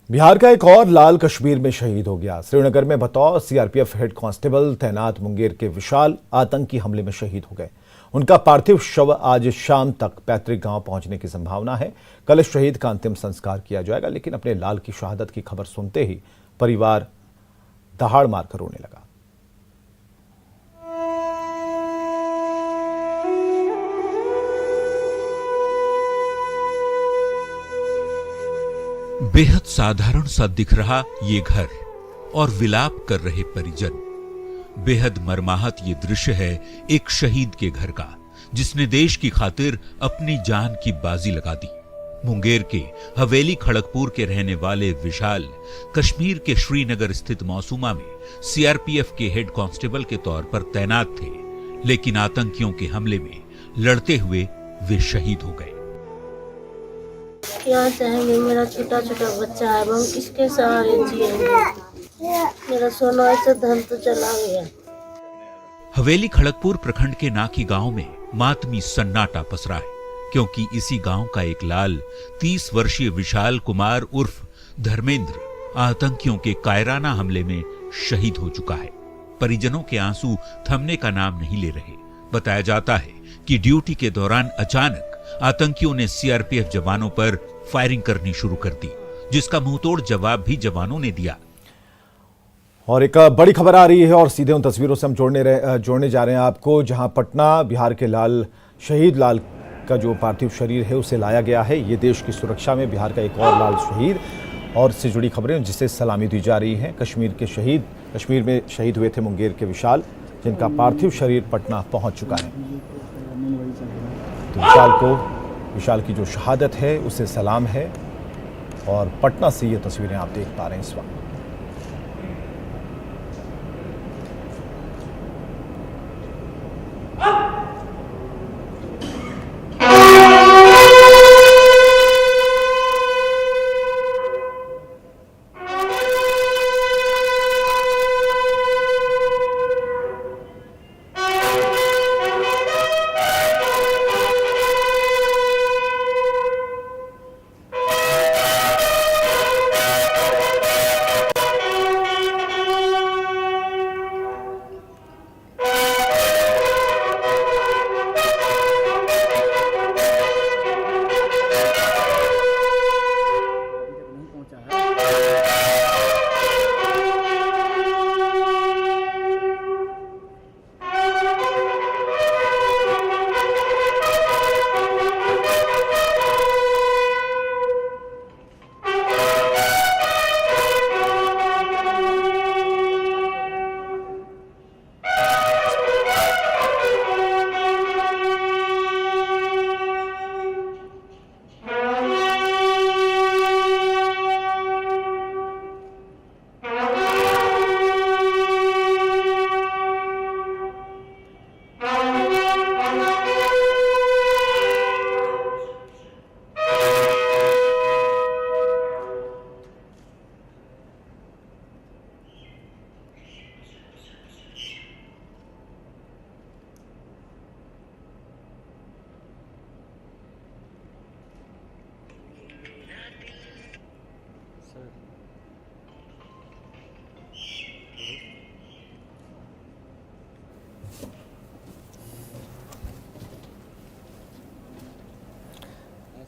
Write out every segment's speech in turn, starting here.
बिहार का एक और लाल कश्मीर में शहीद हो गया। श्रीनगर में बतौर सीआरपीएफ हेड कांस्टेबल तैनात मुंगेर के विशाल आतंकी हमले में शहीद हो गए। उनका पार्थिव शव आज शाम तक पैतृक गांव पहुंचने की संभावना है। कल शहीद का अंतिम संस्कार किया जाएगा, लेकिन अपने लाल की शहादत की खबर सुनते ही परिवार दहाड़ मारकर रोने लगा। बेहद साधारण सा दिख रहा ये घर और विलाप कर रहे परिजन। बेहद मर्माहत ये दृश्य है एक शहीद के घर का, जिसने देश की खातिर अपनी जान की बाजी लगा दी। मुंगेर के हवेली खड़गपुर के रहने वाले विशाल कश्मीर के श्रीनगर स्थित मौसूमा में सीआरपीएफ के हेड कांस्टेबल के तौर पर तैनात थे, लेकिन आतंकियों के हमले में लड़ते हुए वे शहीद हो गए। क्या चाहेंगे? मेरा छोटा छोटा बच्चा है, हम किसके सहारे जिएंगे? मेरा सोना ऐसे धन तो चला गया। हवेली खड़गपुर प्रखंड के नाकी गांव में मातमी सन्नाटा पसरा है, क्योंकि इसी गांव का एक लाल 30 वर्षीय विशाल कुमार उर्फ धर्मेंद्र आतंकियों के कायराना हमले में शहीद हो चुका है। परिजनों के आंसू थमने का नाम नहीं ले रहे। बताया जाता है कि ड्यूटी के दौरान अचानक आतंकियों ने सीआरपीएफ जवानों पर फायरिंग करनी शुरू कर दी, जिसका मुंहतोड़ जवाब भी जवानों ने दिया। और एक बड़ी खबर आ रही है और सीधे उन तस्वीरों से हम जोड़ने जा रहे हैं आपको, जहां पटना बिहार के शहीद लाल का जो पार्थिव शरीर है उसे लाया गया है। ये देश की सुरक्षा में बिहार का एक और लाल शहीद और से जुड़ी खबरें जिसे सलामी दी जा रही है। कश्मीर में शहीद हुए थे मुंगेर के विशाल, जिनका पार्थिव शरीर पटना पहुंच चुका है। तो विशाल की जो शहादत है उसे सलाम है। और पटना से ये तस्वीरें आप देख पा रहे हैं इस वक्त।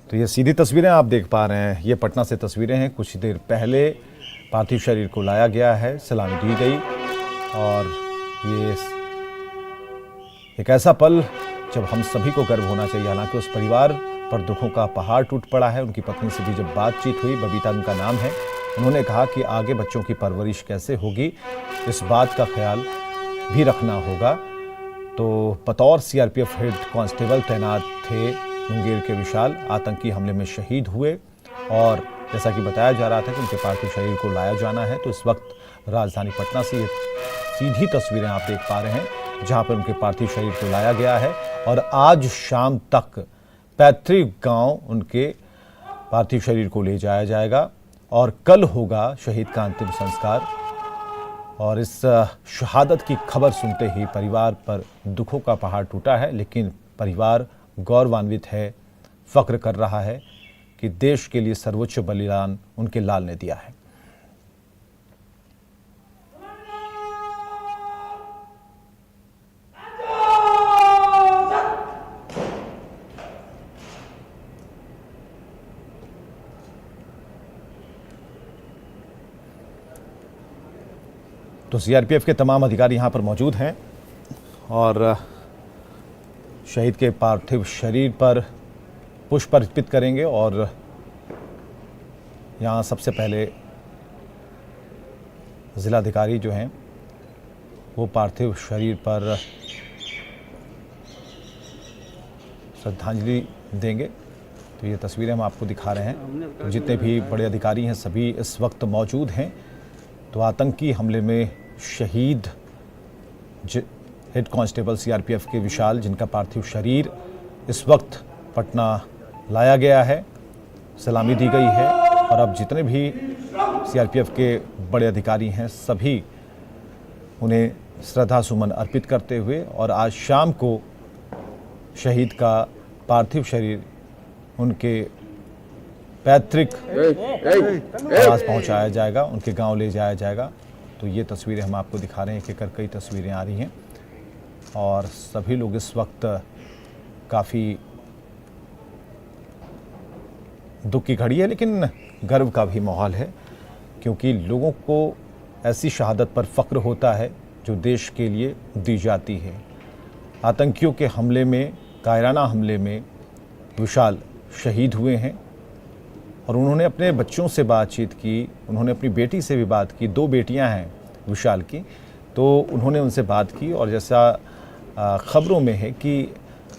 तो ये सीधी तस्वीरें आप देख पा रहे हैं, ये पटना से तस्वीरें हैं। कुछ देर पहले पार्थिव शरीर को लाया गया है, सलामी दी गई। और ये एक ऐसा पल जब हम सभी को गर्व होना चाहिए। हालांकि उस परिवार पर दुखों का पहाड़ टूट पड़ा है। उनकी पत्नी से भी जब बातचीत हुई, बबीता उनका नाम है, उन्होंने कहा कि आगे बच्चों की परवरिश कैसे होगी, इस बात का ख्याल भी रखना होगा। तो बतौर सीआरपीएफ हेड कांस्टेबल तैनात थे मुंगेर के विशाल, आतंकी हमले में शहीद हुए। और जैसा कि बताया जा रहा था कि उनके पार्थिव शरीर को लाया जाना है, तो इस वक्त राजधानी पटना से ये सीधी तस्वीरें आप देख पा रहे हैं, जहां पर उनके पार्थिव शरीर को लाया गया है। और आज शाम तक पैतृक गांव उनके पार्थिव शरीर को ले जाया जाएगा और कल होगा शहीद का अंतिम संस्कार। और इस शहादत की खबर सुनते ही परिवार पर दुखों का पहाड़ टूटा है, लेकिन परिवार गौरवान्वित है, फख्र कर रहा है कि देश के लिए सर्वोच्च बलिदान उनके लाल ने दिया है। तो सीआरपीएफ के तमाम अधिकारी यहाँ पर मौजूद हैं और शहीद के पार्थिव शरीर पर पुष्प अर्पित करेंगे और यहाँ सबसे पहले जिलाधिकारी जो हैं वो पार्थिव शरीर पर श्रद्धांजलि देंगे। तो ये तस्वीरें हम आपको दिखा रहे हैं। तो जितने भी बड़े अधिकारी हैं सभी इस वक्त मौजूद हैं। तो आतंकी हमले में शहीद हेड कांस्टेबल सीआरपीएफ के विशाल, जिनका पार्थिव शरीर इस वक्त पटना लाया गया है, सलामी दी गई है और अब जितने भी सीआरपीएफ के बड़े अधिकारी हैं सभी उन्हें श्रद्धा सुमन अर्पित करते हुए और आज शाम को शहीद का पार्थिव शरीर उनके पैतृक आवास पहुंचाया जाएगा, उनके गांव ले जाया जाएगा। तो ये तस्वीरें हम आपको दिखा रहे हैं, एक एक कई तस्वीरें आ रही हैं और सभी लोग इस वक्त काफ़ी दुख की घड़ी है लेकिन गर्व का भी माहौल है, क्योंकि लोगों को ऐसी शहादत पर फ़ख्र होता है जो देश के लिए दी जाती है। आतंकियों के हमले में, कायराना हमले में विशाल शहीद हुए हैं और उन्होंने अपने बच्चों से बातचीत की, उन्होंने अपनी बेटी से भी बात की। 2 बेटियां हैं विशाल की, तो उन्होंने उनसे बात की और जैसा ख़बरों में है कि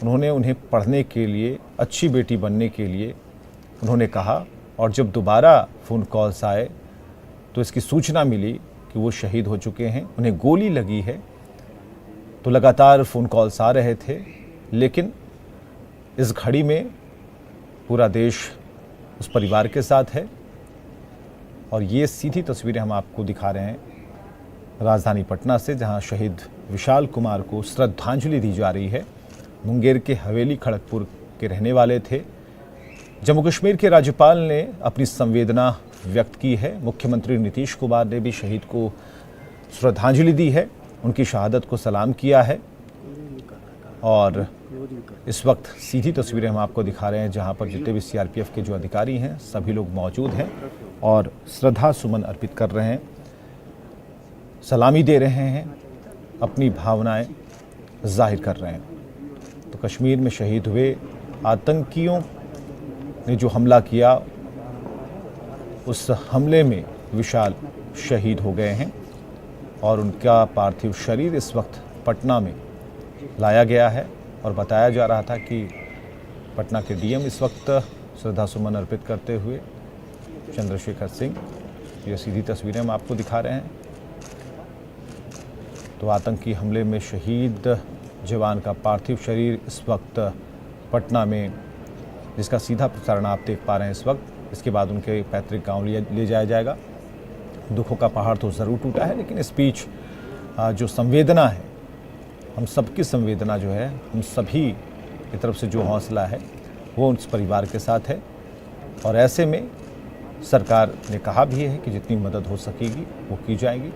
उन्होंने उन्हें पढ़ने के लिए, अच्छी बेटी बनने के लिए उन्होंने कहा और जब दोबारा फ़ोन कॉल्स आए तो इसकी सूचना मिली कि वो शहीद हो चुके हैं, उन्हें गोली लगी है। तो लगातार फ़ोन कॉल्स आ रहे थे लेकिन इस घड़ी में पूरा देश उस परिवार के साथ है और ये सीधी तस्वीरें हम आपको दिखा रहे हैं राजधानी पटना से, जहां शहीद विशाल कुमार को श्रद्धांजलि दी जा रही है। मुंगेर के हवेली खड़गपुर के रहने वाले थे। जम्मू कश्मीर के राज्यपाल ने अपनी संवेदना व्यक्त की है। मुख्यमंत्री नीतीश कुमार ने भी शहीद को श्रद्धांजलि दी है, उनकी शहादत को सलाम किया है और इस वक्त सीधी तस्वीरें हम आपको दिखा रहे हैं जहां पर जितने भी सीआरपीएफ के जो अधिकारी हैं सभी लोग मौजूद हैं और श्रद्धा सुमन अर्पित कर रहे हैं, सलामी दे रहे हैं, अपनी भावनाएं जाहिर कर रहे हैं। तो कश्मीर में शहीद हुए आतंकियों ने जो हमला किया उस हमले में विशाल शहीद हो गए हैं और उनका पार्थिव शरीर इस वक्त पटना में लाया गया है और बताया जा रहा था कि पटना के डीएम इस वक्त श्रद्धा सुमन अर्पित करते हुए चंद्रशेखर सिंह, ये सीधी तस्वीरें हम आपको दिखा रहे हैं। तो आतंकी हमले में शहीद जवान का पार्थिव शरीर इस वक्त पटना में, जिसका सीधा प्रसारण आप देख पा रहे हैं इस वक्त, इसके बाद उनके पैतृक गांव ले जाया जाएगा। दुखों का पहाड़ तो ज़रूर टूटा है लेकिन इस बीच जो संवेदना है, हम सबकी संवेदना जो है, हम सभी की तरफ से जो हौसला है वो उस परिवार के साथ है और ऐसे में सरकार ने कहा भी है कि जितनी मदद हो सकेगी वो की जाएगी।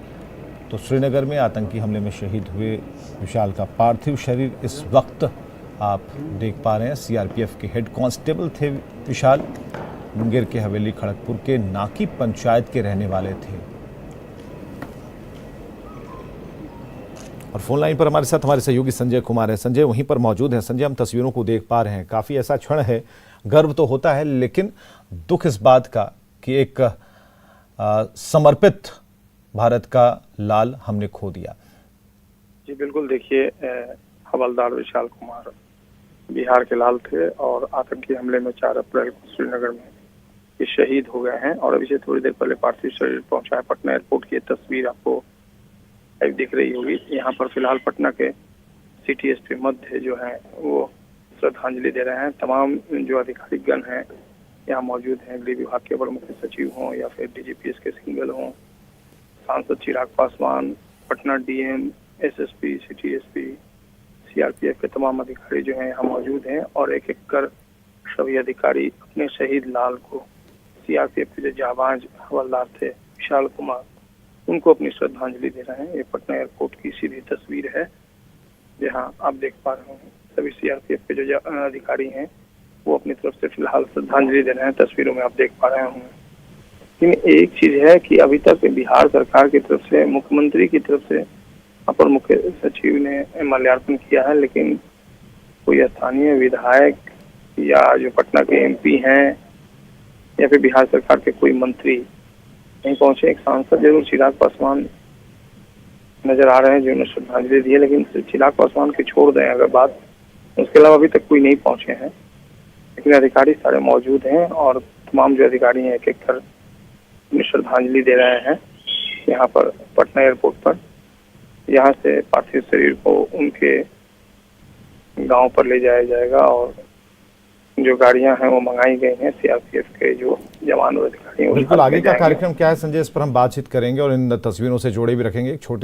तो श्रीनगर में आतंकी हमले में शहीद हुए विशाल का पार्थिव शरीर इस वक्त आप देख पा रहे हैं। सीआरपीएफ के हेड कांस्टेबल थे विशाल, मुंगेर के हवेली खड़गपुर के नाकी पंचायत के रहने वाले थे। और फोन लाइन पर हमारे साथ हमारे सहयोगी संजय कुमार है। संजय वहीं पर मौजूद हैं। संजय, हम तस्वीरों को देख पा रहे हैं, काफ़ी ऐसा क्षण है, गर्व तो होता है लेकिन दुख इस बात का कि एक समर्पित भारत का लाल हमने खो दिया। जी बिल्कुल, देखिए हवलदार विशाल कुमार बिहार के लाल थे और आतंकी हमले में 4 अप्रैल को श्रीनगर में ये शहीद हो गए हैं और अभी से थोड़ी देर पहले पार्थिव शरीर पहुंचा है पटना एयरपोर्ट की। तस्वीर आपको दिख रही होगी। यहाँ पर फिलहाल पटना के सिटी एसपी मध्य जो है वो श्रद्धांजलि दे रहे हैं। तमाम जो अधिकारी गण हैं यहाँ मौजूद हैं, गृह विभाग के अपर मुख्य सचिव हों या फिर डीजीपीएस के सिंगल हों, सांसद Chirag Paswan, Patna DM, SSP, city SP, CRPF के तमाम अधिकारी जो हैं यहाँ मौजूद हैं और एक एक कर सभी अधिकारी अपने शहीद लाल को, सीआरपीएफ के जो जाबाज हवलदार थे विशाल कुमार, उनको अपनी श्रद्धांजलि दे रहे हैं। ये पटना एयरपोर्ट की सीधी तस्वीर है, जहां आप देख पा रहे हैं सभी सीआरपीएफ के जो अधिकारी हैं वो अपनी तरफ से फिलहाल श्रद्धांजलि दे रहे हैं। तस्वीरों में आप देख पा रहे होंगे। लेकिन एक चीज है कि अभी तक बिहार सरकार की तरफ से, मुख्यमंत्री की तरफ से अपर मुख्य सचिव ने माल्यार्पण किया है, लेकिन कोई स्थानीय विधायक या जो पटना के एमपी हैं या फिर बिहार सरकार के कोई मंत्री नहीं पहुंचे। एक सांसद जरूर चिराग पासवान नजर आ रहे हैं जिन्होंने श्रद्धांजलि दी है, लेकिन चिराग पासवान की छोड़ दें अगर बात, उसके अलावा अभी तक कोई नहीं पहुंचे हैं। लेकिन अधिकारी सारे मौजूद हैं और तमाम जो अधिकारी हैं एक एक कर उन्हें श्रद्धांजलि दे रहे हैं यहाँ पर पटना एयरपोर्ट पर। यहाँ से पार्थिव शरीर को उनके गांव पर ले जाया जाएगा और जो गाड़ियां हैं वो मंगाई गई हैं सीआरपीएफ के जो जवान और अधिकारी हैं। बिल्कुल, आगे का कार्यक्रम क्या है संजय, इस पर हम बातचीत करेंगे और इन तस्वीरों से जोड़े भी रखेंगे। एक छोटे